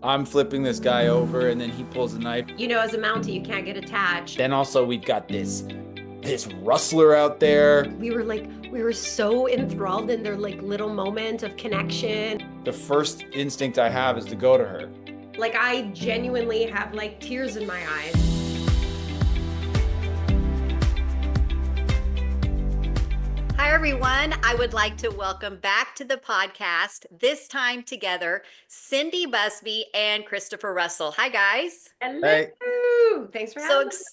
I'm flipping this guy over, and then he pulls a knife. You know, as a Mountie, you can't get attached. Then also we've got this rustler out there. We were so enthralled in their like little moment of connection. The first instinct I have is to go to her. Like I genuinely have like tears in my eyes. Hi, everyone. I would like to welcome back to the podcast, this time together, Cindy Busby and Christopher Russell. Hi, guys. Hello. Hey. Thanks for So, having us.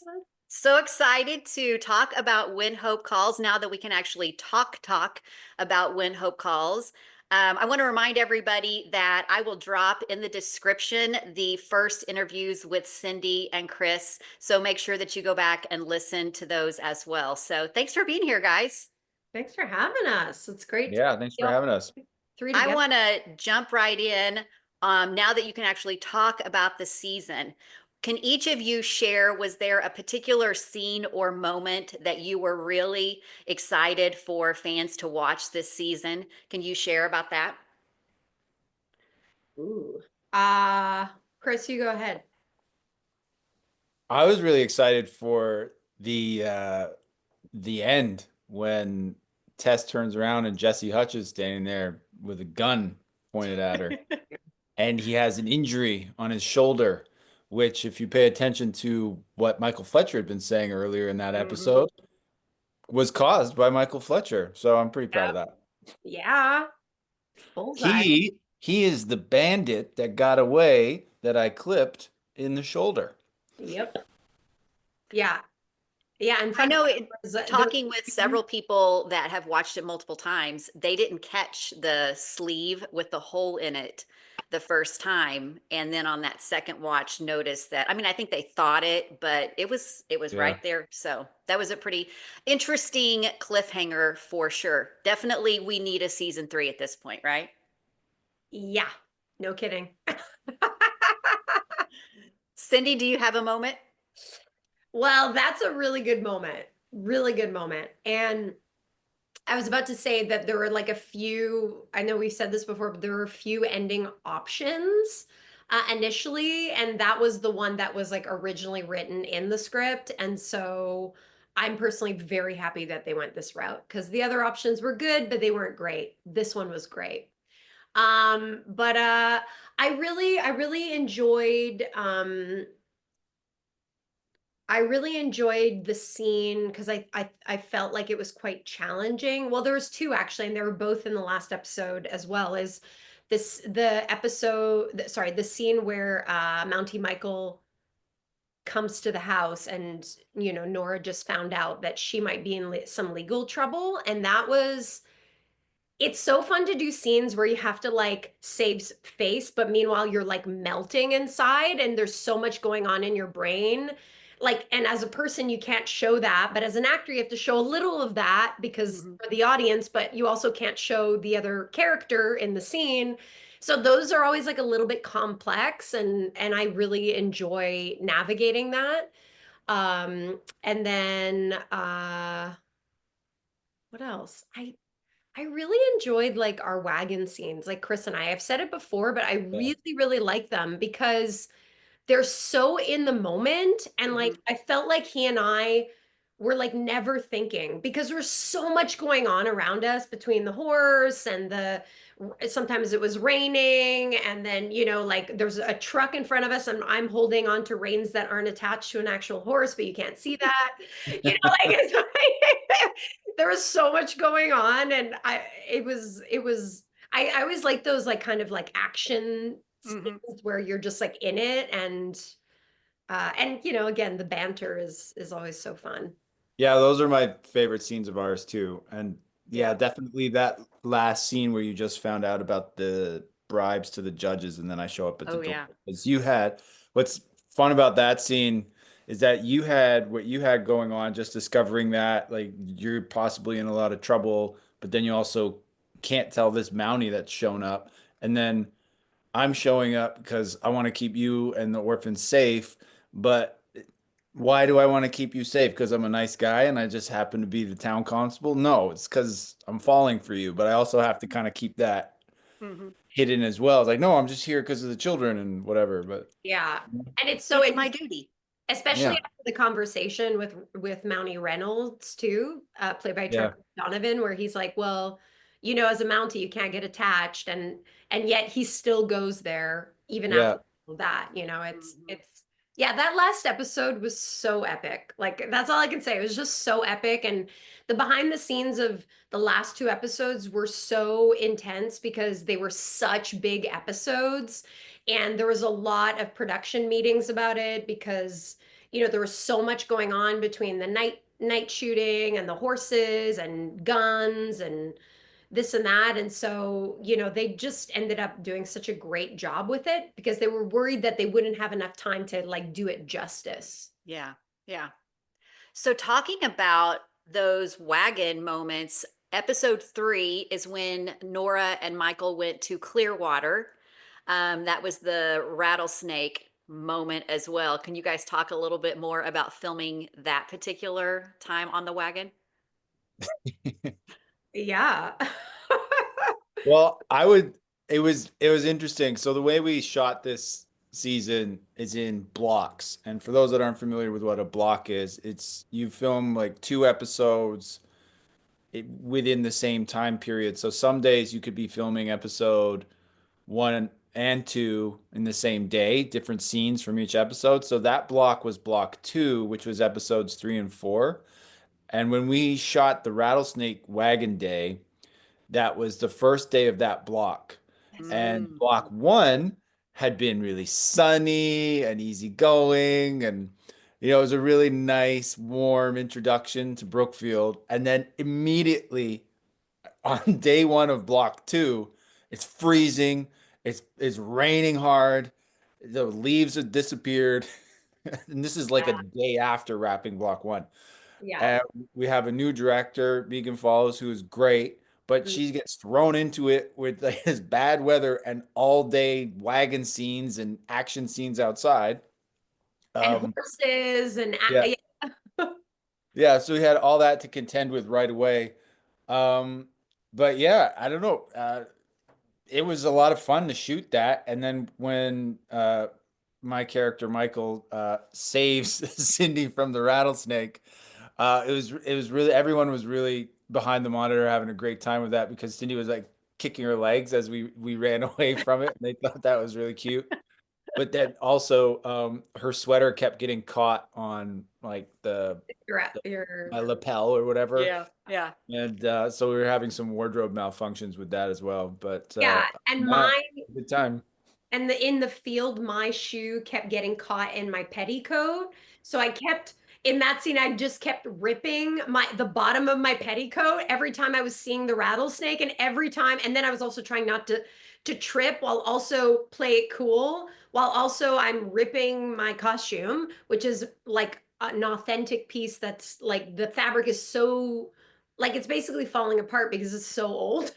so excited to talk about When Hope Calls now that we can actually talk about When Hope Calls. I want to remind everybody that I will drop in the description the first interviews with Cindy and Chris. So make sure that you go back and listen to those as well. So thanks for being here, guys. Thanks for having us. It's great. Yeah, thanks for having us. I want to jump right in now that you can actually talk about the season. Can each of you share, was there a particular scene or moment that you were really excited for fans to watch this season? Can you share about that? Ooh. Chris, you go ahead. I was really excited for the end when Tess turns around and Jesse Hutch is standing there with a gun pointed at her. And he has an injury on his shoulder, which, if you pay attention to what Michael Fletcher had been saying earlier in that episode, was caused by Michael Fletcher. So I'm pretty proud of that. Yeah. Bullseye. He is the bandit that got away that I clipped in the shoulder. Yep. Yeah. Yeah. And I know talking with several people that have watched it multiple times, they didn't catch the sleeve with the hole in it the first time, and then on that second watch noticed that. I mean, I think they thought it, but it was right there. So that was a pretty interesting cliffhanger for sure. Definitely we need a season 3 at this point, right? Yeah, no kidding. Cindy, do you have a moment? Well, that's a really good moment. Really good moment. And I was about to say that there were like a few, I know we've said this before, but there were a few ending options initially. And that was the one that was like originally written in the script. And so I'm personally very happy that they went this route because the other options were good, but they weren't great. This one was great. But I really enjoyed I really enjoyed the scene because I felt like it was quite challenging. Well, there was two actually, and they were both in the last episode as well as the scene where Mountie Michael comes to the house and Nora just found out that she might be in some legal trouble, and that was it's so fun to do scenes where you have to like save face, but meanwhile you're like melting inside and there's so much going on in your brain. Like, and as a person, you can't show that, but as an actor, you have to show a little of that because for the audience, but you also can't show the other character in the scene. So those are always like a little bit complex and I really enjoy navigating that. And then what else? I really enjoyed like our wagon scenes, like Chris and I. I've said it before, but I really, really like them because they're so in the moment. And like I felt like he and I were like never thinking because there's so much going on around us between the horse and the sometimes it was raining and then like there's a truck in front of us and I'm holding on to reins that aren't attached to an actual horse, but you can't see that. Like it's like, there was so much going on and I always like those like kind of like action scenes where you're just like in it and again the banter is always so fun. Yeah, those are my favorite scenes of ours too. And yeah, definitely that last scene where you just found out about the bribes to the judges and then I show up at the door. As you had, what's fun about that scene is that you had what you had going on, just discovering that like you're possibly in a lot of trouble, but then you also can't tell this Mountie that's shown up. And then I'm showing up because I want to keep you and the orphans safe, but why do I want to keep you safe? Because I'm a nice guy and I just happen to be the town constable? No, it's because I'm falling for you, but I also have to kind of keep that. hidden as well. It's like, no, I'm just here because of the children and whatever. But Yeah. And it's so It's my duty. especially yeah, after the conversation with Mountie Reynolds too, played by yeah, Trevor Donovan, where he's like, well, as a Mountie, you can't get attached, and yet he still goes there even yeah. after that. Mhm. It's yeah, that last episode was so epic. Like that's all I can say. It was just so epic, and the behind the scenes of the last two episodes were so intense because they were such big episodes. And there was a lot of production meetings about it because, there was so much going on between the night shooting and the horses and guns and this and that. And so, they just ended up doing such a great job with it because they were worried that they wouldn't have enough time to like do it justice. Yeah. Yeah. So talking about those wagon moments, episode 3 is when Nora and Michael went to Clearwater. That was the rattlesnake moment as well. Can you guys talk a little bit more about filming that particular time on the wagon? Yeah. Well, it was interesting. So the way we shot this season is in blocks. And for those that aren't familiar with what a block is, it's you film like 2 episodes within the same time period. So some days you could be filming episode 1 and 2 in the same day, different scenes from each episode. So that block was block 2, which was episodes 3 and 4. And when we shot the Rattlesnake Wagon Day, that was the first day of that block. And Mm. block 1 had been really sunny and easygoing. And, it was a really nice, warm introduction to Brookfield. And then immediately on day 1 of block 2, it's freezing. It's raining hard. The leaves have disappeared. And this is like a day after wrapping block 1. Yeah. And we have a new director, Megan Follows, who is great, but she gets thrown into it with like, this bad weather and all day wagon scenes and action scenes outside. And Um, horses and yeah, yeah. yeah. So we had all that to contend with right away. Um, but yeah, I don't know. It was a lot of fun to shoot that. And then when my character Michael saves Cindy from the rattlesnake, it was really everyone was really behind the monitor having a great time with that because Cindy was like kicking her legs as we ran away from it. And they thought that was really cute. But then also her sweater kept getting caught on like Your my lapel or whatever. Yeah. Yeah. And so we were having some wardrobe malfunctions with that as well. But yeah, and yeah, my good time. and in the field, my shoe kept getting caught in my petticoat. So I kept in that scene, I just kept ripping the bottom of my petticoat every time I was seeing the rattlesnake, and every time, and then I was also trying not to trip while also play it cool, while also I'm ripping my costume, which is like an authentic piece that's like the fabric is so like it's basically falling apart because it's so old.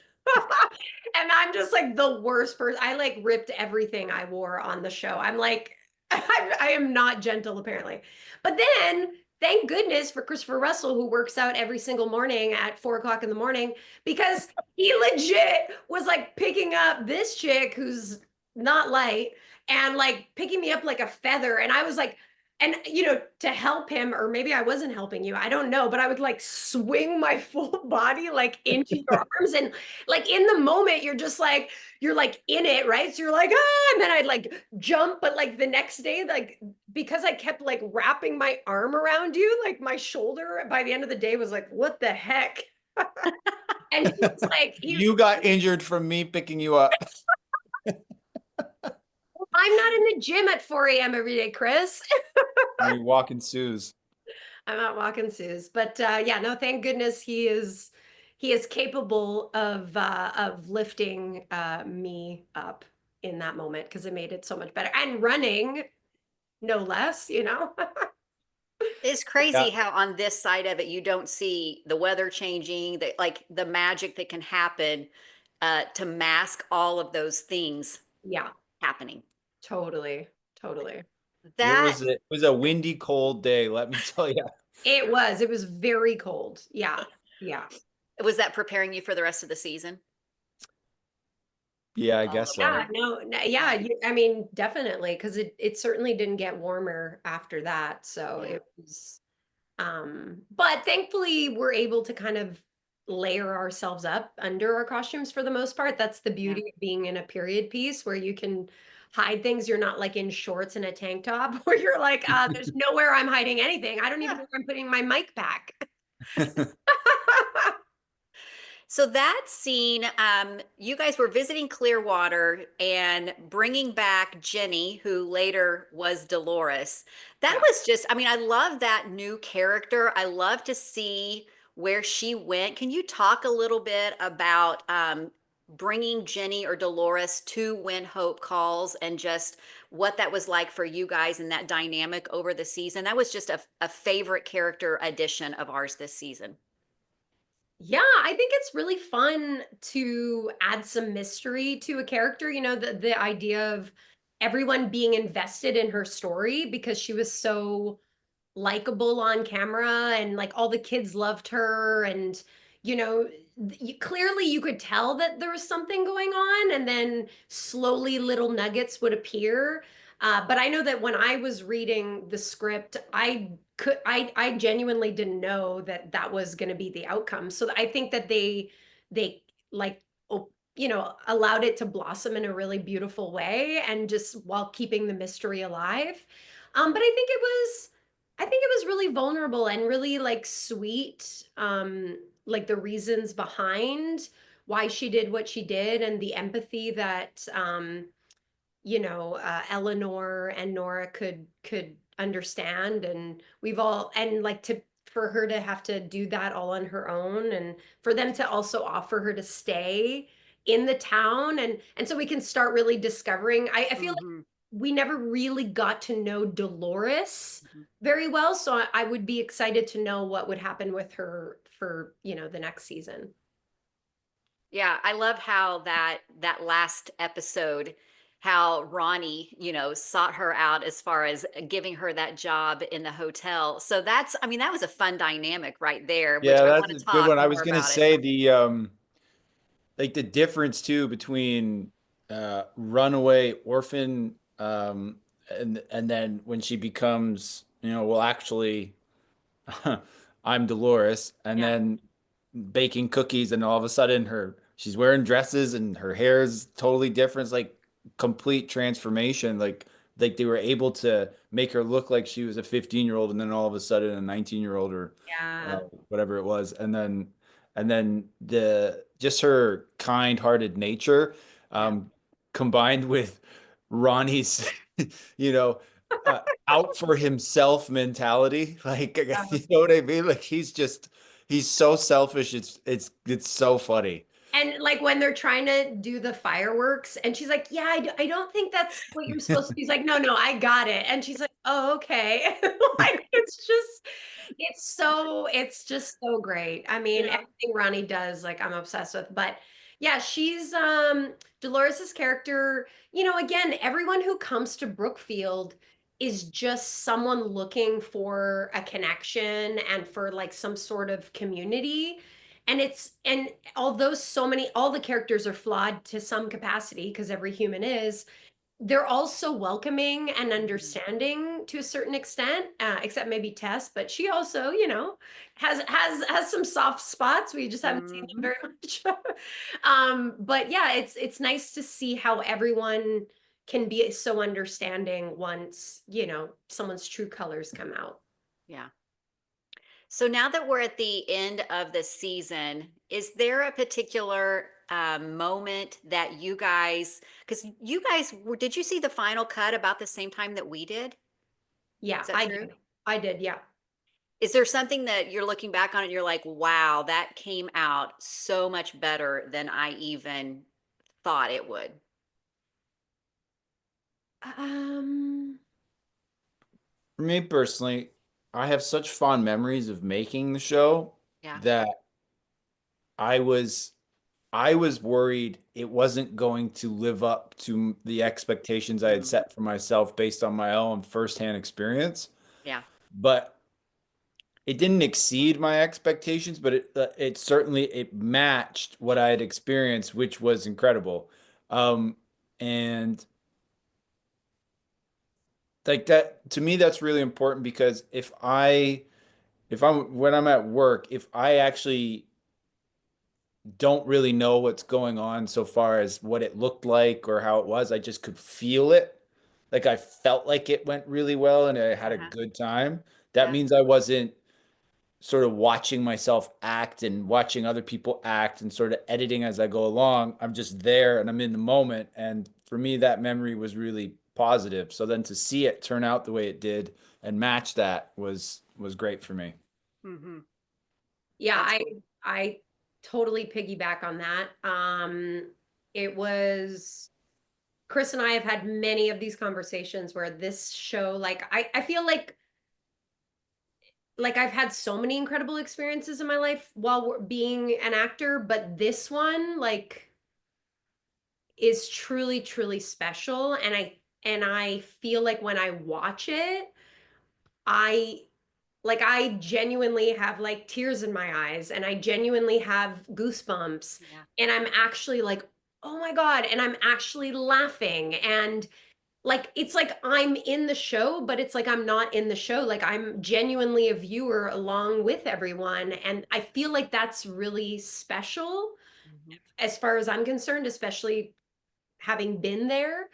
And I'm just like the worst person. I like ripped everything I wore on the show. I'm like, I am not gentle apparently. But then, thank goodness for Christopher Russell, who works out every single morning at 4 o'clock in the morning, because he legit was like picking up this chick who's not light and like picking me up like a feather. And I was like, and to help him, or maybe I wasn't helping you, I don't know, but I would like swing my full body like into your arms, and like in the moment you're like in it, right? So you're like, ah, and then I'd like jump, but like the next day, like because I kept like wrapping my arm around you, like my shoulder by the end of the day was like, what the heck? And he was like, You got injured from me picking you up. I'm not in the gym at 4 a.m. every day, Chris. You walking Sue's. I'm not walking Sue's, but yeah, no, thank goodness he is capable of lifting me up in that moment because it made it so much better. And running, no less. It's Yeah, crazy how on this side of it you don't see the weather changing, the magic that can happen to mask all of those things Yeah, happening. totally, totally. That it was a windy, cold day, let me tell you. It was very cold. Yeah, yeah. was that preparing you for the rest of the season? Yeah, I all guess the way. so. Yeah, yeah, I mean, definitely, because it certainly didn't get warmer after that. So Yeah. it was, but thankfully we're able to kind of layer ourselves up under our costumes for the most part. That's the Yeah. beauty of being in a period piece where you can hide things. You're not like in shorts and a tank top where you're like, there's nowhere I'm hiding anything. I don't even Yeah. know where I'm putting my mic back. So that scene, you guys were visiting Clearwater and bringing back Jenny, who later was Delores. That Yeah. was just, I mean, I love that new character. I love to see where she went. Can you talk a little bit about bringing Jenny or Dolores to When Hope Calls and just what that was like for you guys and that dynamic over the season? That was just a favorite character addition of ours this season. Yeah, I think it's really fun to add some mystery to a character, the idea of everyone being invested in her story because she was so likable on camera and like all the kids loved her and clearly you could tell that there was something going on and then slowly little nuggets would appear, but I know that when I was reading the script I genuinely didn't know that that was going to be the outcome, so I think that they like allowed it to blossom in a really beautiful way and just while keeping the mystery alive. But I think it was really vulnerable and really like sweet, like the reasons behind why she did what she did and the empathy that Eleanor and Nora could understand, and we've all and like to for her to have to do that all on her own and for them to also offer her to stay in the town and so we can start really discovering. I feel like Mhm, we never really got to know Dolores mhm. very well, so I would be excited to know what would happen with her for, the next season. Yeah, I love how that last episode, how Ronnie, sought her out as far as giving her that job in the hotel. So that's, I mean, that was a fun dynamic right there, which Yeah, I that's want a to good talk one. I was more gonna about it. say the like the difference too between runaway orphan and then when she becomes, well actually I'm Dolores, and Yeah. then baking cookies, and all of a sudden she's wearing dresses and her hair is totally different. It's like complete transformation. Like they were able to make her look like she was a 15-year-old, and then all of a sudden a 19-year-old or Yeah. whatever it was, and then the just her kind-hearted nature, Yeah. um, combined with Ronnie's, you know, out for himself mentality. Like, you know what I mean? Like he's so selfish. It's so funny. And like when they're trying to do the fireworks, and she's like, "Yeah, I don't think that's what you're supposed to do." He's like, "No, no, I got it." And she's like, "Oh, okay." Like it's just so great. I mean, Yeah. everything Ronnie does, like I'm obsessed with. But yeah, she's Dolores's character, again, everyone who comes to Brookfield is just someone looking for a connection and for like some sort of community. And although all the characters are flawed to some capacity because every human is, they're also welcoming and Mhm. understanding to a certain extent, except maybe Tess, but she also, has some soft spots. We just haven't seen them Mhm. very much. But yeah, it's nice to see how everyone can be so understanding once, someone's true colors come out. Yeah. So now that we're at the end of the season, is there a particular moment that you guys, because you guys were, did you see the final cut about the same time that we did? Yeah, Is that I true? did. I did, yeah. Is there something that you're looking back on and you're like, wow, that came out so much better than I even thought it would? Um, For me personally, I have such fond memories of making the show Yeah. that I was I was worried it wasn't going to live up to the expectations I had Mm, set for myself based on my own firsthand experience. yeah. But it didn't exceed my expectations, but it certainly it matched what I had experienced, which was incredible. And like that, to me, that's really important because if I'm when I'm at work, if I actually don't really know what's going on so far as what it looked like or how it was, I just could feel it. Like I felt like it went really well and I had a Uh-huh. good time. That Yeah. means I wasn't sort of watching myself act and watching other people act and sort of editing as I go along. I'm just there and I'm in the moment. And for me, that memory was really positive. So then to see it turn out the way it did and match that was great for me. Mm-hmm. Yeah, That's I cool. I totally piggyback on that. It was Chris and I have had many of these conversations where this show, like I feel like I've had so many incredible experiences in my life while being an actor, but this one like is truly, truly special. And I feel like when I watch it, I I genuinely have like tears in my eyes and I genuinely have goosebumps Yeah. and I'm actually like, oh my God, and I'm actually laughing and like it's like I'm in the show, but it's like I'm not in the show. Like I'm genuinely a viewer along with everyone. And I feel like that's really special Mm-hmm. as far as I'm concerned, especially having been there.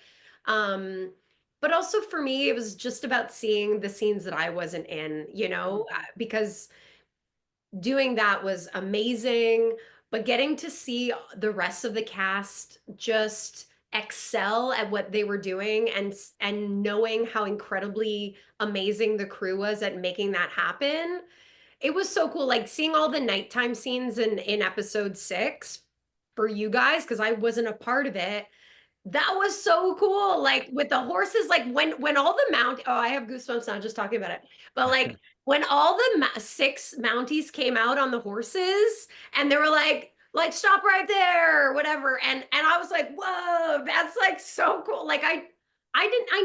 Um, but also for me, it was just about seeing the scenes that I wasn't in, Mm-hmm. because doing that was amazing, but getting to see the rest of the cast just excel at what they were doing and knowing how incredibly amazing the crew was at making that happen. It was so cool, like seeing all the nighttime scenes in episode 6 for you guys, because I wasn't a part of it. That was so cool. Like with the horses, like when all the oh, I have goosebumps now just talking about it. But like when all the 6 Mounties came out on the horses and they were like stop right there or whatever. And I was like, whoa, that's like so cool. Like I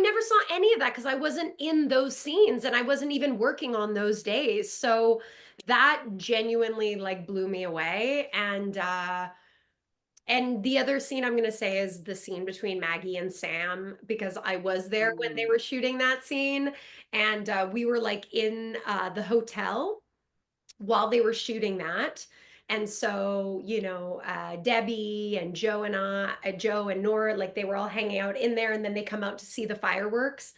never saw any of that because I wasn't in those scenes and I wasn't even working on those days. So that genuinely like blew me away. And the other scene I'm going to say is the scene between Maggie and Sam, because I was there when they Mm. were shooting that scene. And we were like in the hotel while they were shooting that. And so, Debbie and Joe and Nora, like they were all hanging out in there, and then they come out to see the fireworks.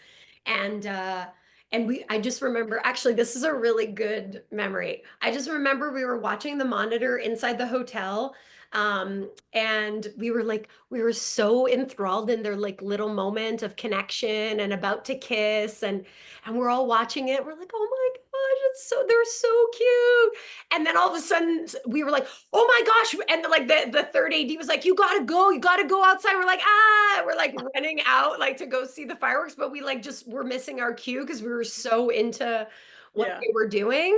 And I just remember, actually, this is a really good memory. I just remember we were watching the monitor inside the hotel. And we were so enthralled in their like little moment of connection and about to kiss, and we're all watching it. We're like, oh my gosh, they're so cute. And then all of a sudden we were like, oh my gosh. And like the third AD was like, you gotta go outside. We're like, ah, we're like running out like to go see the fireworks, but we like just were missing our cue because we were so into what Yeah. they were doing.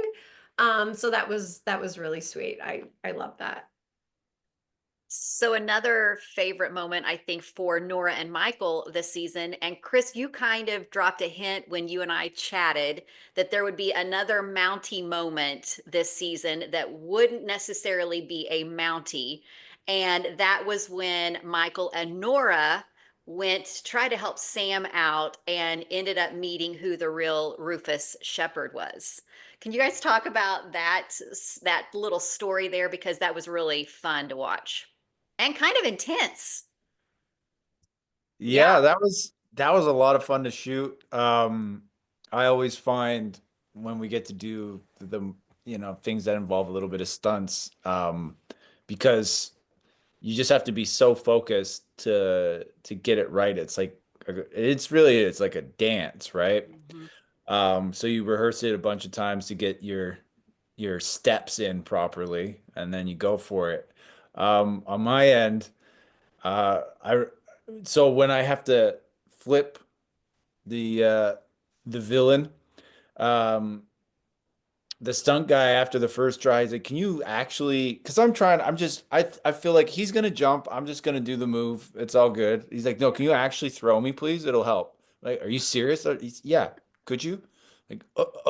So that was really sweet. I love that. So another favorite moment, I think, for Nora and Michael this season, and Chris, you kind of dropped a hint when you and I chatted that there would be another Mountie moment this season that wouldn't necessarily be a Mountie. And that was when Michael and Nora went to try to help Sam out and ended up meeting who the real Rufus Shepard was. Can you guys talk about that little story there, because that was really fun to watch and kind of intense. Yeah. Yeah, that was a lot of fun to shoot. I always find when we get to do things that involve a little bit of stunts, because you just have to be so focused to get it right. It's like a dance, right? Mhm. So you rehearse it a bunch of times to get your steps in properly, and then you go for it. On my end, I so when I have to flip the uh the villain, um the stunt guy after the first try, he's like, "Can you actually?" Because I feel like he's gonna jump. I'm just gonna do the move. It's all good. He's like, "No, can you actually throw me, please? It'll help." Like, are you serious? Yeah. Could you? Like,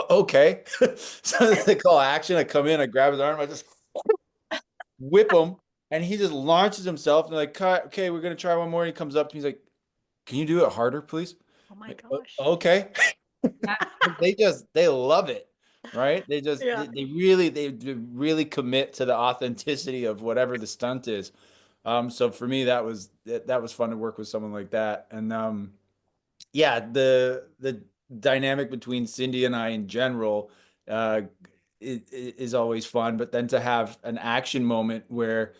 okay. So they call action. I come in, I grab his arm, I just whip him, and he just launches himself and they're like, cut, okay, we're gonna try one more. And he comes up to me, he's like, can you do it harder, please? Oh my Like, gosh. okay. Yeah. They love it, right? Yeah. They really commit to the authenticity of whatever the stunt is. So for me, that was fun to work with someone like that. And yeah, the dynamic between Cindy and I in general uh is always fun, but then to have an action moment where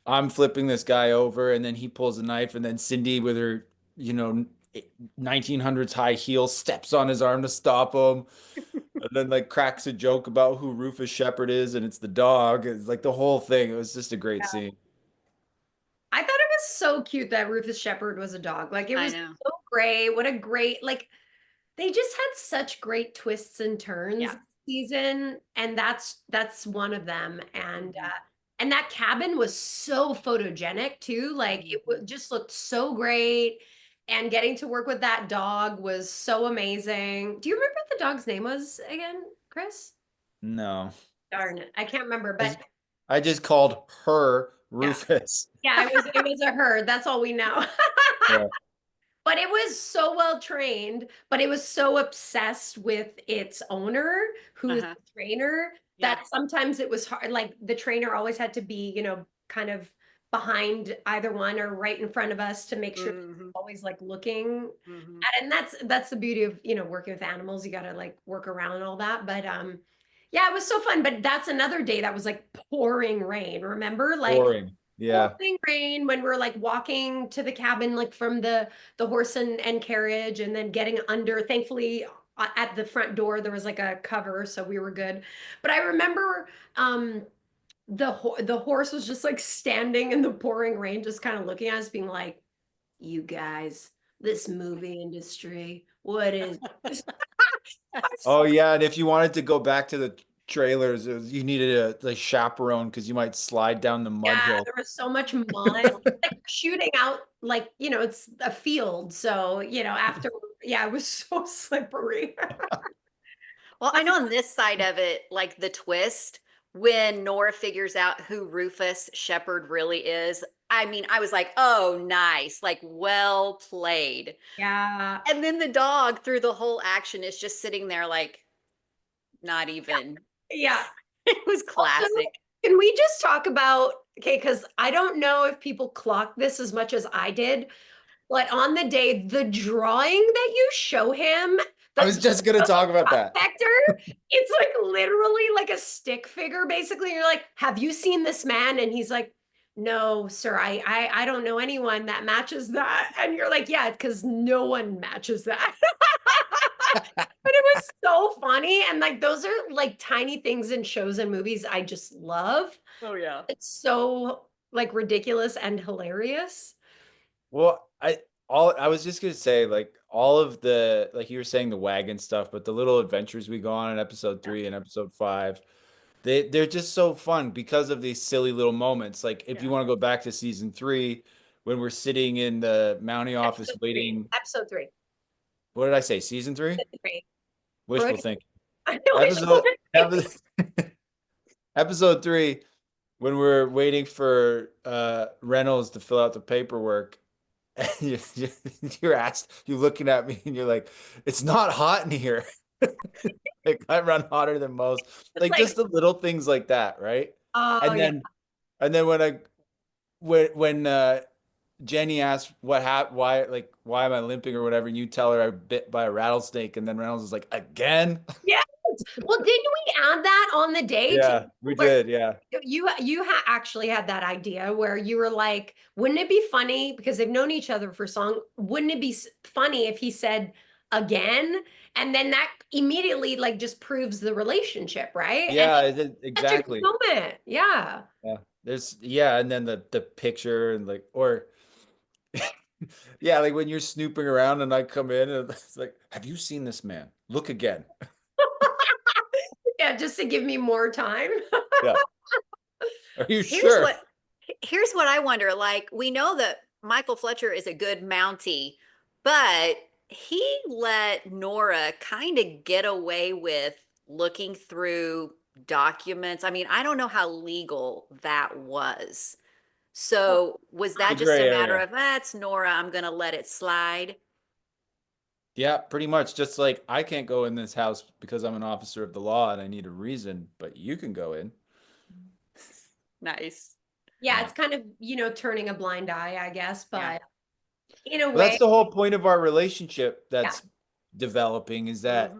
I'm flipping this guy over and then he pulls a knife and then Cindy with her, you know, 1900s high heels steps on his arm to stop him and then like cracks a joke about who Rufus Shepard is and it's the dog. It's like the whole thing. It was just a great scene. I thought it was so cute that Rufus Shepard was a dog. Like it I was know. so great. What a great like they just had such great twists and turns Yeah. this season, and that's one of them. Mhm. And that cabin was so photogenic too. Like it just looked so great. And getting to work with that dog was so amazing. Do you remember what the dog's name was again, Chris? No. Darn it, I can't remember, I but just, I just called her yeah, Rufus. yeah, it was a her. That's all we know. Yeah. But it was so well trained, but it was so obsessed with its owner, who is Uh-huh. the trainer, Yeah. that sometimes it was hard. Like the trainer always had to be, kind of behind either one or right in front of us to make sure Hmm. always like looking Hmm. at it. And that's the beauty of, working with animals. You got to like work around all that. But yeah, it was so fun. But that's another day that was like pouring rain. Remember? Like Boring. Yeah. pouring rain when we're like walking to the cabin, like from the horse and carriage, and then getting under. Thankfully, at the front door there was like a cover, so we were good. But I remember the horse was just like standing in the pouring rain, just kind of looking at us, being like, "You guys, this movie industry, what is?" Oh yeah, and if you wanted to go back to the trailers, you needed a like chaperone because you might slide down the mud Yeah, hill. there was so much mud, like shooting out, like, it's a field. So, after, yeah, it was so slippery. Well, I know on this side of it, like the twist, when Nora figures out who Rufus Shepard really is, I mean, I was like, oh, nice, like well played. Yeah. And then the dog through the whole action is just sitting there like not even. Yeah. It was Also, classic. can we just talk about, okay, because I don't know if people clock this as much as I did, but on the day, the drawing that you show him, I was just gonna the talk about that. prospector, it's like literally like a stick figure, basically. You're like, have you seen this man? And he's like, no, sir, I don't know anyone that matches that. And you're like, yeah, because no one matches that. But it was so funny. And like those are like tiny things in shows and movies I just love. Oh yeah. It's so like ridiculous and hilarious. Well, I was just gonna say like all of the like you were saying the wagon stuff, but the little adventures we go on in episode 3 and episode 5, they're just so fun because of these silly little moments. Like if you Yeah. want to go back to season 3, when we're sitting in the Mountie office Episode three. waiting. Episode three. What did I say? Season 3? Three. Wishful Right? thinking. I know it's Episode episode, episode 3, when we're waiting for Reynolds to fill out the paperwork. And you're you looking at me and you're like, it's not hot in here. Like I run hotter than most. it's Like like, just the little things like that, right? oh And yeah. then when Jenny asks why am I limping or whatever, and you tell her I bit by a rattlesnake, and then Reynolds is like, again? Yeah. Well, didn't we add that on the day too? Yeah, we Where did, yeah. actually had that idea where you were like, wouldn't it be funny because they've known each other for so long? Wouldn't it be funny if he said again? And then that immediately like just proves the relationship, right? And Yeah, such a good exactly. moment. Yeah. Yeah. And then the picture and like or yeah, like when you're snooping around and I come in and it's like, have you seen this man? Look again. Yeah, just to give me more time. Yeah. Are you Here's sure? what here's what I wonder. Like, we know that Michael Fletcher is a good Mountie, but he let Nora kind of get away with looking through documents. I mean, I don't know how legal that was. So was The that just gray a matter area. of, it's Nora, I'm going to let it slide? Yeah, pretty much. Just like I can't go in this house because I'm an officer of the law and I need a reason, but you can go in. Nice. Yeah, Yeah. it's kind of, turning a blind eye, I guess, Yeah. but in a Well, that's way, the whole point of our relationship yeah, that's developing is that Hmm.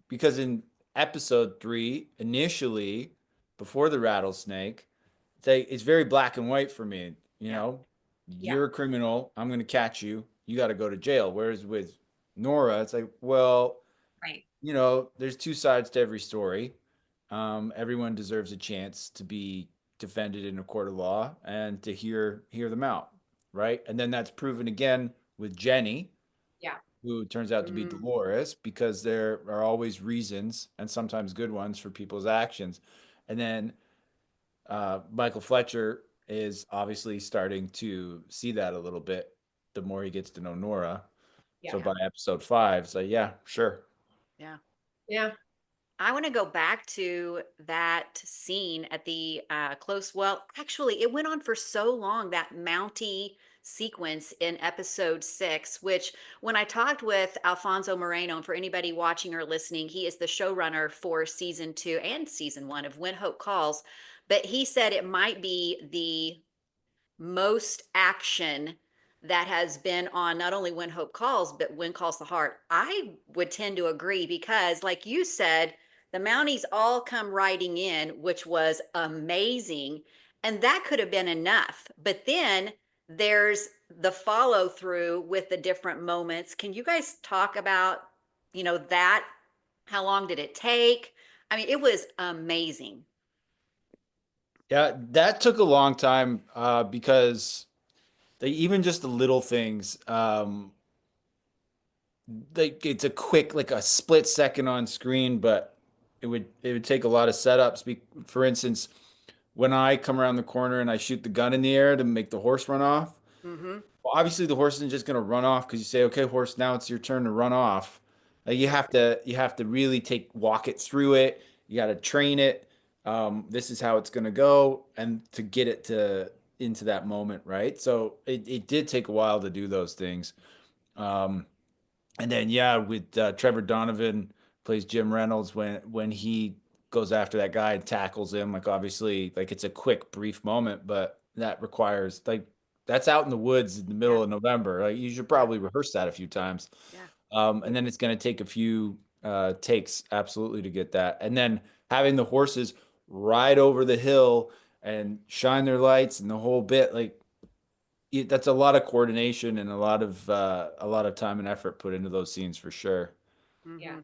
because in episode 3, initially, before the rattlesnake, it's very black and white for me. You Yeah. know, yeah, you're a criminal. I'm going to catch you. You got to go to jail. Whereas with Nora, it's like, well, right. there's two sides to every story. Everyone deserves a chance to be defended in a court of law and to hear them out, right? And then that's proven again with Jenny, Yeah. who turns out to be Mm. Delores, because there are always reasons and sometimes good ones for people's actions. And then Michael Fletcher is obviously starting to see that a little bit the more he gets to know Nora. Yeah. So by episode 5, so yeah, sure. Yeah. Yeah. I want to go back to that scene at the close. Well, actually, it went on for so long, that Mountie sequence in episode 6, which when I talked with Alfonso Moreno, and for anybody watching or listening, he is the showrunner for season 2 and season 1 of When Hope Calls. But he said it might be the most action that has been on not only When Hope Calls, but When Calls the Heart. I would tend to agree because, like you said, the Mounties all come riding in, which was amazing. And that could have been enough. But then there's the follow through with the different moments. Can you guys talk about, that? How long did it take? I mean, it was amazing. Yeah, that took a long time because even just the little things, it's a quick, like a split second on screen, but it would take a lot of setups. For instance, when I come around the corner and I shoot the gun in the air to make the horse run off, Mm-hmm. well, obviously the horse isn't just going to run off because you say, "Okay, horse, now it's your turn to run off." You have to really walk it through it. You got to train it. This is how it's going to go, and to get it to into that moment, right? So it did take a while to do those things. Um, and then yeah, with Trevor Donovan plays Jim Reynolds when he goes after that guy and tackles him. Like obviously, like it's a quick, brief moment, but that requires like that's out in the woods in the Yeah. middle of November. Like you should Yeah. probably rehearse that a few times. Yeah. And then it's going to take a few takes absolutely to get that. And then having the horses ride over the hill and shine their lights and the whole bit, like that's a lot of coordination and a lot of time and effort put into those scenes for sure. Yeah. Mm-hmm.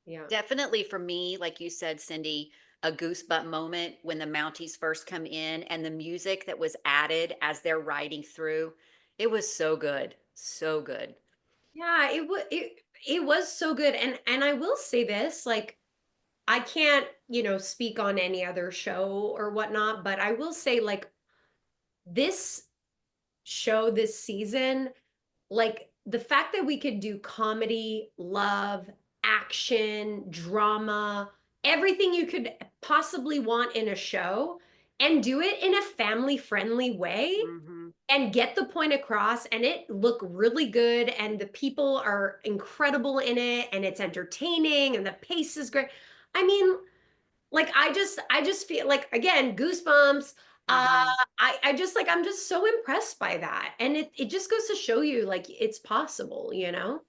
Yeah. Definitely for me, like you said, Cindy, a goosebump moment when the Mounties first come in and the music that was added as they're riding through. It was so good. So good. Yeah, it was so good. And I will say this, like I can't, speak on any other show or whatnot, but I will say like this show this season, like the fact that we could do comedy, love, action, drama, everything you could possibly want in a show and do it in a family friendly way Mm-hmm. and get the point across and it look really good and the people are incredible in it and it's entertaining and the pace is great. I mean, like I just feel like again, goosebumps. Mm-hmm. I just like I'm just so impressed by that. And it just goes to show you like it's possible, you know?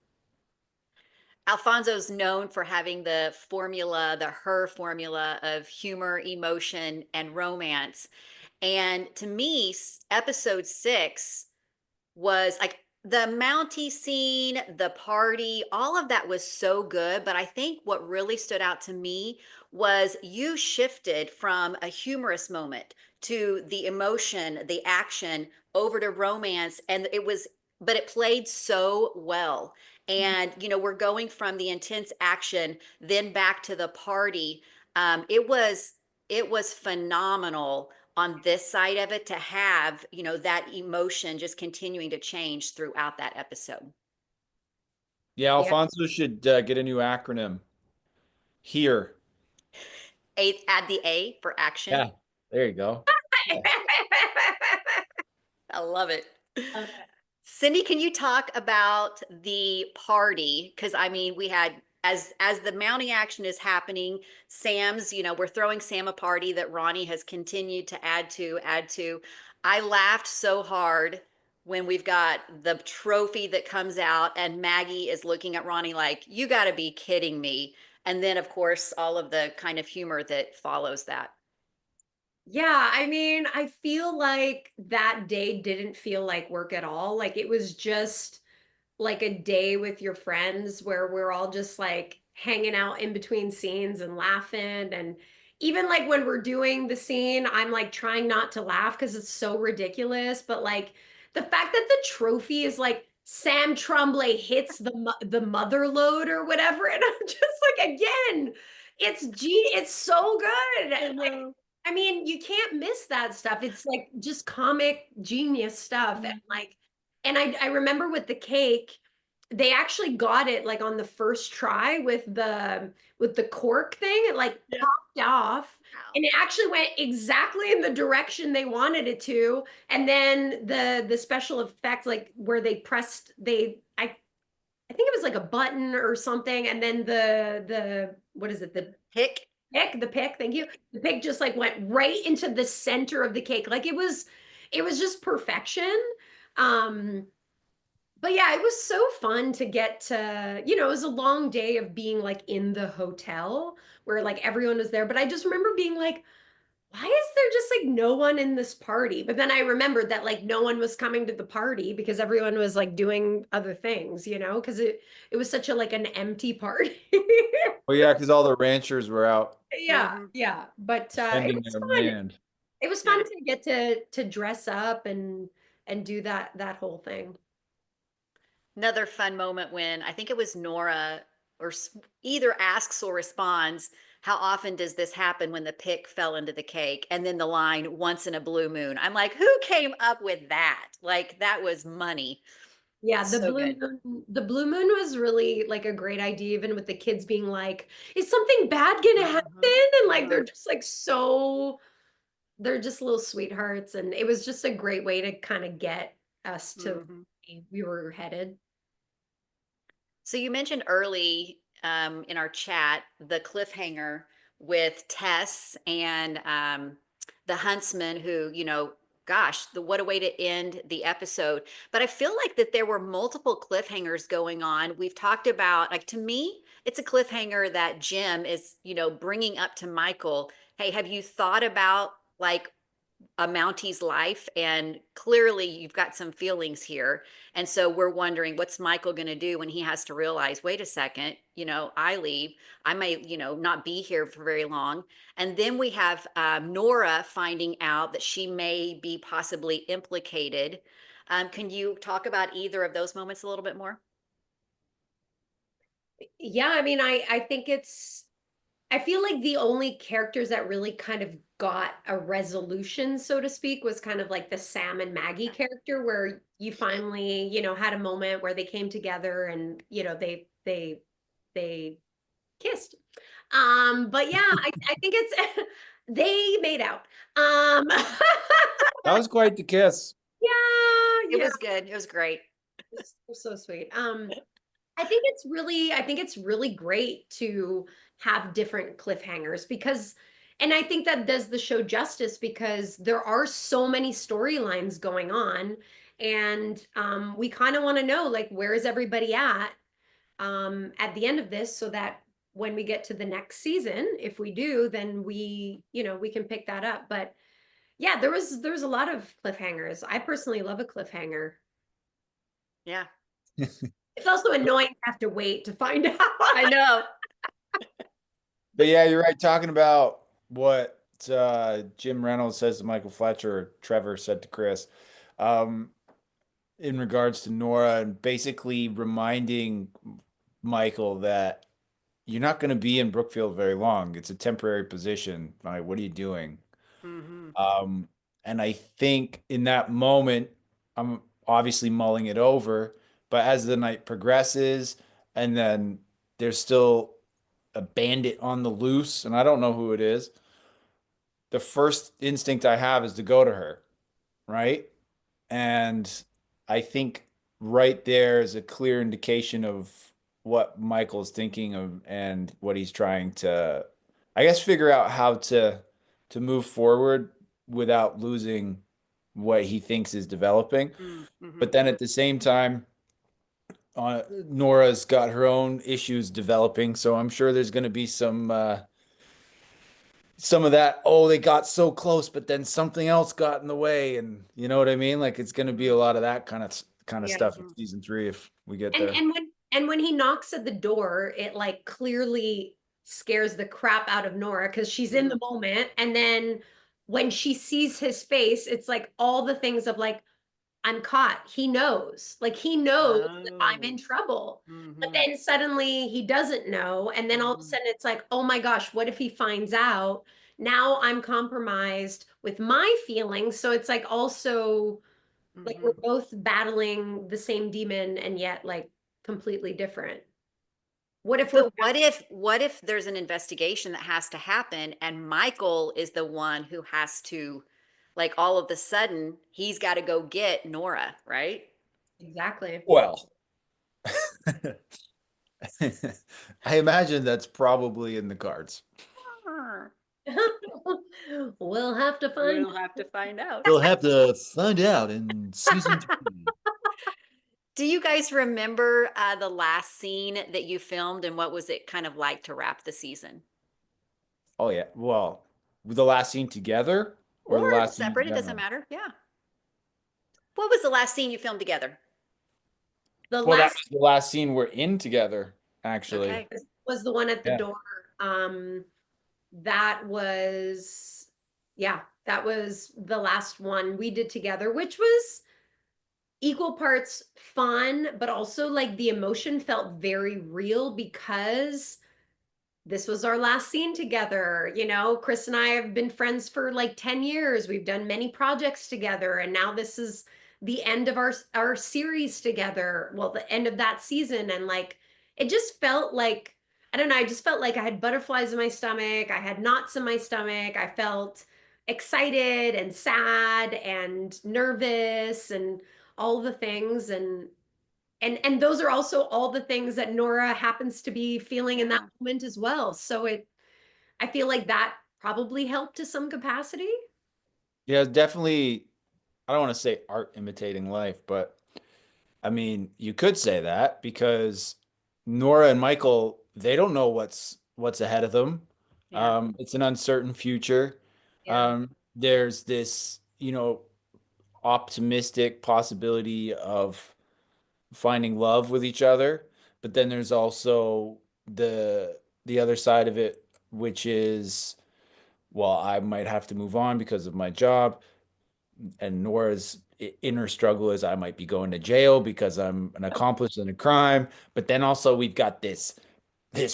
Alfonso's known for having her formula of humor, emotion, and romance. And to me, episode 6 was like the Mountie scene, the party, all of that was so good. But I think what really stood out to me was you shifted from a humorous moment to the emotion, the action, over to romance. And but it played so well. And, we're going from the intense action, then back to the party. It was phenomenal on this side of it to have, that emotion just continuing to change throughout that episode. Yeah, Yeah. Alfonso should get a new acronym here. Add the A for action. Yeah, there you go. Yeah. I love it. Okay. Cindy, can you talk about the party? Because I mean, we had as the mounting action is happening, Sam's, we're throwing Sam a party that Ronnie has continued to add to. I laughed so hard when we've got the trophy that comes out and Maggie is looking at Ronnie like, you got to be kidding me. And then, of course, all of the kind of humor that follows that. Yeah, I mean, I feel like that day didn't feel like work at all. Like it was just like a day with your friends where we're all just like hanging out in between scenes and laughing. And even like when we're doing the scene, I'm like trying not to laugh because it's so ridiculous. But like the fact that the trophy is like Sam Tremblay hits the mother load or whatever, and I'm just like, again, it's so good. Like, I mean, you can't miss that stuff. It's like just comic genius stuff. And like, and I remember with the cake, they actually got it like on the first try with the cork thing. It like popped off and it actually went exactly in the direction they wanted it to. And then the special effect, like where they pressed I think it was like a button or something, and then the what is it, Pick. the pick, thank you. The pick just like went right into the center of the cake. Like it was just perfection. Um, but yeah, it was so fun to get to, it was a long day of being like in the hotel where like everyone was there. But I just remember being like, why is there just like no one in this party? But then I remembered that like no one was coming to the party because everyone was like doing other things, because it was such a like an empty party. Well, yeah, because all the ranchers were out Yeah, Mhm. yeah. But it defending was their fun. land. It was Yeah. fun to get to dress up and do that whole thing. Another fun moment when I think it was Nora or either asks or responds, how often does this happen when the pick fell into the cake? And then the line, once in a blue moon. I'm like, who came up with that? Like, that was money. Yeah, So good. the blue moon was really like a great idea, even with the kids being like, is something bad gonna happen? Mhm. And like they're Mhm. just like they're just little sweethearts. And it was just a great way to kind of get us to Mhm. where we were headed. So you mentioned early in our chat the cliffhanger with Tess and the huntsman who, gosh, what a way to end the episode. But I feel like that there were multiple cliffhangers going on. We've talked about, like, to me, it's a cliffhanger that Jim is, bringing up to Michael. Hey, have you thought about like a Mountie's life? And clearly you've got some feelings here. And so we're wondering, what's Michael going to do when he has to realize, wait a second, I leave, I may, not be here for very long. And then we have Nora finding out that she may be possibly implicated. Can you talk about either of those moments a little bit more? Yeah, I mean, I think I feel like the only characters that really kind of got a resolution, so to speak, was kind of like the Sam and Maggie character, where you finally, had a moment where they came together and, they kissed. But yeah, I think it's they made out. That was quite the kiss. Yeah, It yeah, was good. It was great. it's so sweet. I think it's really great to have different cliffhangers because, and I think that does the show justice because there are so many storylines going on, and we kind of want to know like where is everybody at the end of this, so that when we get to the next season, if we do, then we can pick that up. But yeah, there's a lot of cliffhangers. I personally love a cliffhanger. Yeah, It's also annoying to have to wait to find out. I know. But yeah, you're right. Talking about what Jim Reynolds says to Michael Fletcher, or Trevor said to Chris, um, in regards to Nora, and basically reminding Michael that you're not going to be in Brookfield very long. It's a temporary position. Like, what are you doing? Hmm. Um, and I think in that moment, I'm obviously mulling it over, but as the night progresses, and then there's still a bandit on the loose, and I don't know who it is. The first instinct I have is to go to her, right? And I think right there is a clear indication of what Michael's thinking of and what he's trying to, I guess, figure out how to move forward without losing what he thinks is developing. Mm-hmm. But then at the same time, Nora's got her own issues developing, so I'm sure there's going to be some of that. Oh, they got so close, but then something else got in the way, and you know what I mean. Like it's going to be a lot of that kind of Yeah. stuff in season 3 if we get And there. when he knocks at the door, it like clearly scares the crap out of Nora because she's in the moment. And then when she sees his face, it's like all the things of like, I'm caught. He knows. Like he knows that I'm in trouble. But then suddenly he doesn't know. And then all of a sudden it's like, oh my gosh, what if he finds out? Now I'm compromised with my feelings. So it's like also like we're both battling the same demon and yet like completely different. What if we're But what if there's an investigation that has to happen and Michael is the one who has to, like, all of the sudden he's got to go get Nora, right? exactly? Well, I imagine that's probably in the cards. We'll have to find. We'll have to find out. We'll have to find out in season 3. Do you guys remember the last scene that you filmed and what was it kind of like to wrap the season? Oh yeah. Well, the last scene together or the Or last scene in separate, it doesn't general? matter. Yeah. What was the last scene you filmed together? The Well, that last was the last scene we're in together, actually. Okay. was the one at the Yeah. door. That was, yeah, that was the last one we did together, which was equal parts fun, but also like the emotion felt very real because this was our last scene together. You know, Chris and I have been friends for like 10 years. We've done many projects together, and now this is the end of our series together. Well, the end of that season. And like it just felt like, I don't know, I just felt like I had butterflies in my stomach. I had knots in my stomach. I felt excited and sad and nervous and all the things. And those are also all the things that Nora happens to be feeling in that moment as well. So I feel like that probably helped to some capacity. Yeah, definitely. I don't want to say art imitating life, but I mean, you could say that because Nora and Michael, they don't know what's ahead of them. Yeah. It's an uncertain future. Yeah. There's this, optimistic possibility of finding love with each other, but then there's also the other side of it, which is, well, I might have to move on because of my job, and Nora's inner struggle is I might be going to jail because I'm an accomplice in a crime. But then also we've got this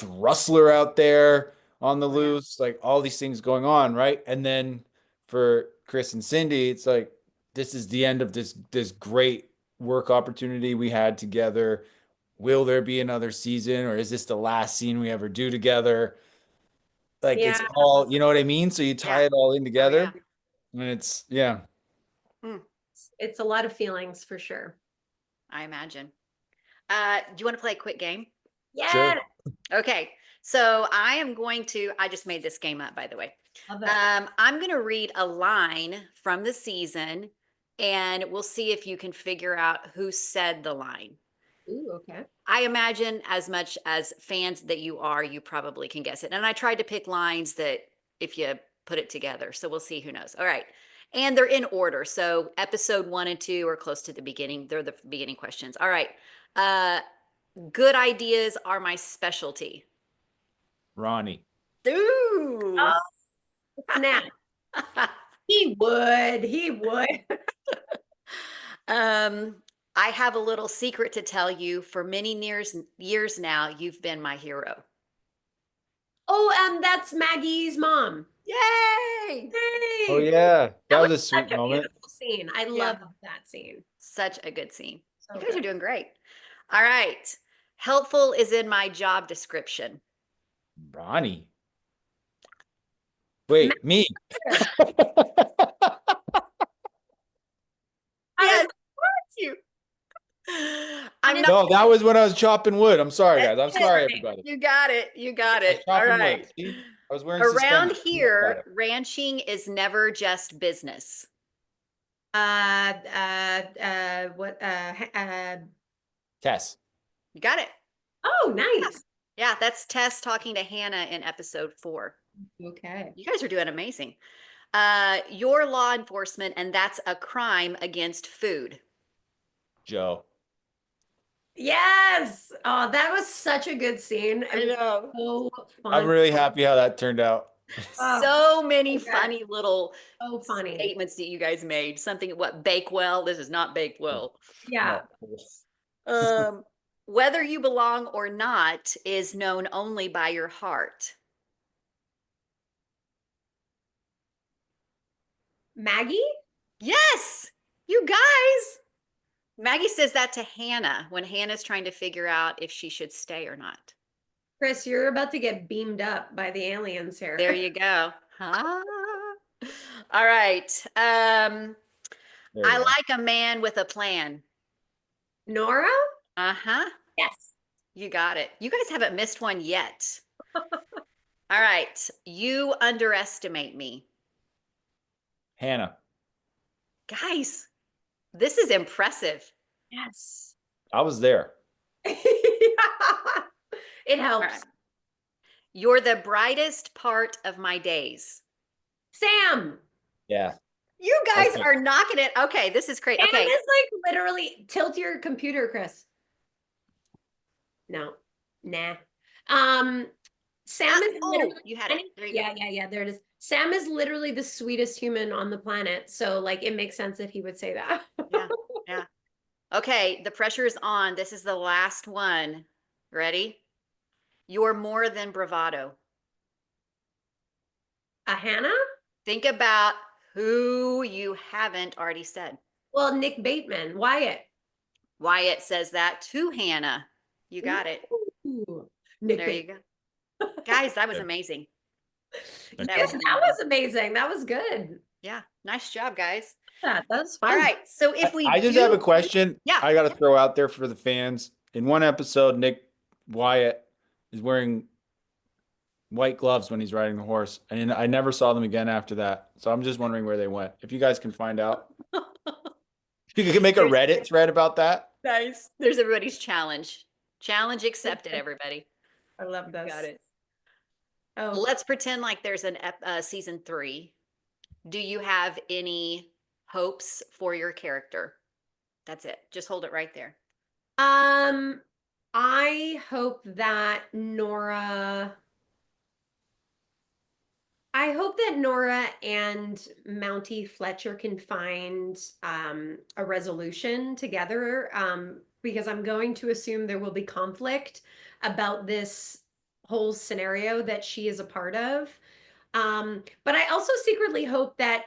rustler out there on the loose, like all these things going on, right? And then for Chris and Cindy, it's like this is the end of this great work opportunity we had together. Will there be another season, or is this the last scene we ever do together? Like Yeah. it's all, you know what I mean? So you tie Yeah. it all in Oh, yeah. together, and it's yeah. It's a lot of feelings for sure. I imagine. Do you want to play a quick game? Yeah. Sure. Okay. So I just made this game up, by the way. Love it. I'm going to read a line from the season and we'll see if you can figure out who said the line. Ooh, okay. I imagine as much as fans that you are, you probably can guess it. And I tried to pick lines that if you put it together. So we'll see who knows. All right. And they're in order. So episode 1 and 2 are close to the beginning. They're the beginning questions. All right. Good ideas are my specialty. Ronnie. Ooh. Oh, snap. He would. He would. I have a little secret to tell you. For many years now, you've been my hero. Oh, that's Maggie's mom. Yay! Oh Yay. yeah, that was a Such sweet a moment. beautiful scene. I love that scene. Such a good scene. So You guys are good. doing great. All right. Helpful is in my job description. Ronnie. Wait, me. Yes. I'm not. No, that was when I was chopping wood. I'm sorry, guys. I'm That's it. sorry, everybody. You got it. You got I was it. All chopping right. wood. See? I was wearing Around suspenders. here, ranching is never just business. What? Tess. You got it. Oh, nice. Yeah, that's Tess talking to Hannah in episode 4. Okay. You guys are doing amazing. Your law enforcement, and that's a crime against food. Joe. Yes. Oh, that was such a good scene. I know. So fun. I'm really happy how that turned out. So many okay. funny little So funny. statements that you guys made. Something, what, bake well? This is not bake well. Yeah. Whether you belong or not is known only by your heart. Maggie? Yes, you guys. Maggie says that to Hannah when Hannah's trying to figure out if she should stay or not. Chris, you're about to get beamed up by the aliens here. There you go. Ah. All right. I like a man with a plan. Nora? Uh-huh. Yes. You got it. You guys haven't missed one yet. All right. You underestimate me. Hannah. Guys, this is impressive. Yes. I was there. It helps. Right. You're the brightest part of my days. Sam. Yeah. You guys Okay. are knocking it. Okay, this is great. Sam Okay. is like literally tilt your computer, Chris. No. Nah. Sam is literally you had it. There you go. yeah, there it is. Sam is literally the sweetest human on the planet. So like it makes sense that he would say that. Yeah. Okay, the pressure is on. This is the last one. Ready? You're more than bravado. Hannah? Think about who you haven't already said. Well, Nick Bateman, Wyatt. Wyatt says that to Hannah. You got it. Ooh, Nick There Bateman. you go. Guys, that was amazing. Yes, that was amazing. That was good. Yeah, nice job, guys. That's fun. All right, so if we I just have a question. Yeah. I got to throw out there for the fans. In one episode, Nick Wyatt is wearing white gloves when he's riding the horse, and I never saw them again after that. So I'm just wondering where they went. If you guys can find out, you can make a Reddit thread about that. Nice. There's everybody's challenge. Challenge accepted, everybody. I love this. Got it. Oh, Let's pretend like there's an season 3. Do you have any hopes for your character? That's it. Just hold it right there. I hope that Nora and Mountie Fletcher can find a resolution together, because I'm going to assume there will be conflict about this whole scenario that she is a part of. But I also secretly hope that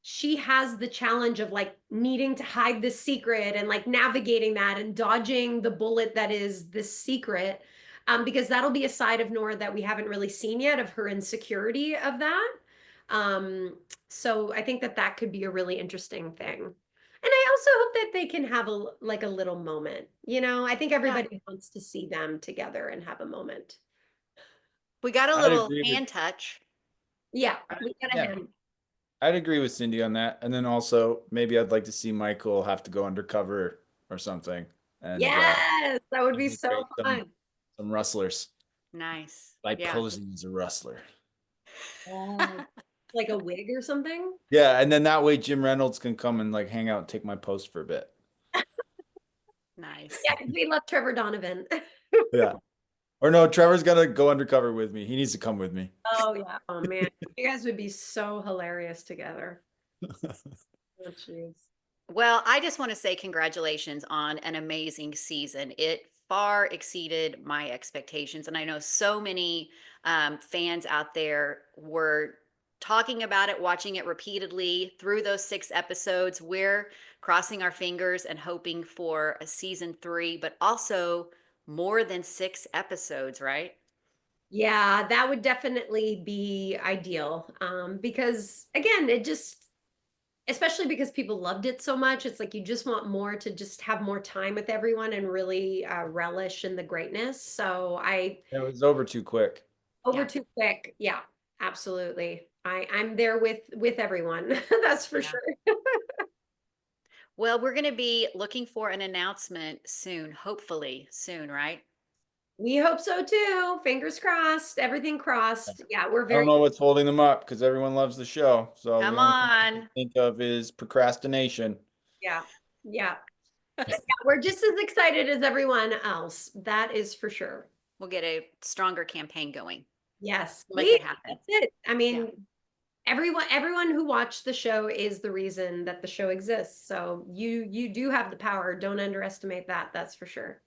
she has the challenge of like needing to hide this secret and like navigating that and dodging the bullet that is this secret. Because that'll be a side of Nora that we haven't really seen yet, of her insecurity of that. So I think that that could be a really interesting thing. And I also hope that they can have a little moment. You know, I think everybody wants to see them together and have a moment. We got a little hand touch. Yeah, we got a hand. I'd agree with Cindy on that. And then also maybe I'd like to see Michael have to go undercover or something. And yes, that would be so fun. Some rustlers. Nice. Like posing as a rustler. Like a wig or something? Yeah, and then that way Jim Reynolds can come and like hang out and take my post for a bit. Nice. Yeah, because we love Trevor Donovan. Yeah. Or no, Trevor's got to go undercover with me. He needs to come with me. Oh, yeah. Oh, man. You guys would be so hilarious together. Oh, jeez. Well, I just want to say congratulations on an amazing season. It far exceeded my expectations. And I know so many fans out there were talking about it, watching it repeatedly through those 6 episodes. We're crossing our fingers and hoping for a season 3, but also more than 6 episodes, right? Yeah, that would definitely be ideal. Because again, especially because people loved it so much. It's like you just want more to just have more time with everyone and really relish in the greatness. So It was over too quick. over Yeah. too quick. Yeah, absolutely. I'm there with everyone. That's for Yeah. sure. Well, we're going to be looking for an announcement soon, hopefully soon, right? We hope so too. Fingers crossed. Everything crossed. Yeah, we're I don't very. know what's holding them up because everyone loves the show. So the Come only thing I can on. think of is procrastination. Yeah, yeah. Yeah, we're just as excited as everyone else. That is for sure. We'll get a stronger campaign going. Yes, Make please. it happen. That's it. I Yeah. mean, everyone who watched the show is the reason that the show exists. So you do have the power. Don't underestimate that. That's for sure.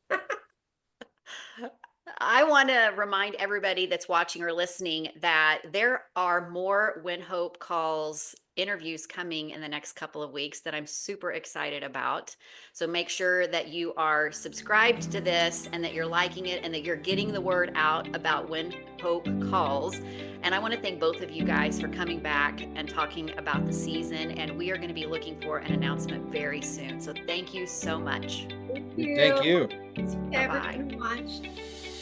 I want to remind everybody that's watching or listening that there are more When Hope Calls interviews coming in the next couple of weeks that I'm super excited about. So make sure that you are subscribed to this and that you're liking it and that you're getting the word out about When Hope Calls. And I want to thank both of you guys for coming back and talking about the season. And we are going to be looking for an announcement very soon. So thank you so much. Thank you. Thank you. Everyone who watched.